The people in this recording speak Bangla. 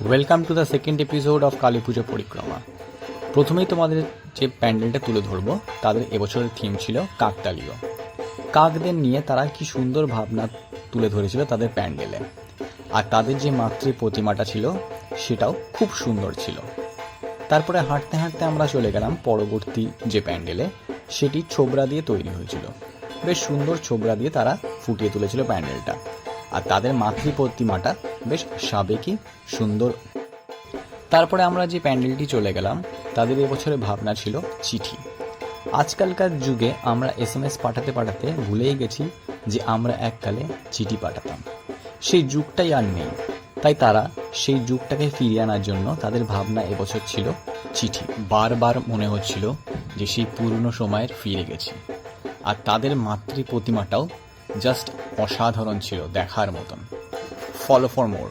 Welcome to the second episode of Kali পুজো পরিক্রমা। প্রথমেই তোমাদের যে প্যান্ডেলটা তুলে ধরবো, তাদের এবছরের থিম ছিল কাকতালীয়। কাকদের নিয়ে তারা কি সুন্দর ভাবনা তুলে ধরেছিল তাদের প্যান্ডেলে, আর তাদের যে মাতৃ প্রতিমাটা ছিল সেটাও খুব সুন্দর ছিল। তারপরে হাঁটতে হাঁটতে আমরা চলে গেলাম পরবর্তী যে প্যান্ডেলে, সেটি ছোবরা দিয়ে তৈরি হয়েছিল। বেশ সুন্দর ছোবরা দিয়ে তারা ফুটিয়ে তুলেছিল প্যান্ডেলটা, আর তাদের মাতৃ প্রতিমাটা বেশ সাবেকি সুন্দর। তারপরে আমরা যে প্যান্ডেলটি চলে গেলাম, তাদের এবছরে ভাবনা ছিল চিঠি। আজকালকার যুগে আমরা SMS পাঠাতে পাঠাতে ভুলেই গেছি যে আমরা এককালে চিঠি পাঠাতাম। সেই যুগটাই আর নেই, তাই তারা সেই যুগটাকে ফিরিয়ে আনার জন্য তাদের ভাবনা এবছর ছিল চিঠি। বারবার মনে হচ্ছিল যে সেই পুরনো সময়ের ফিরে গেছি। আর তাদের মাতৃ প্রতিমাটাও জাস্ট অসাধারণ ছিল, দেখার মতন। Follow for more.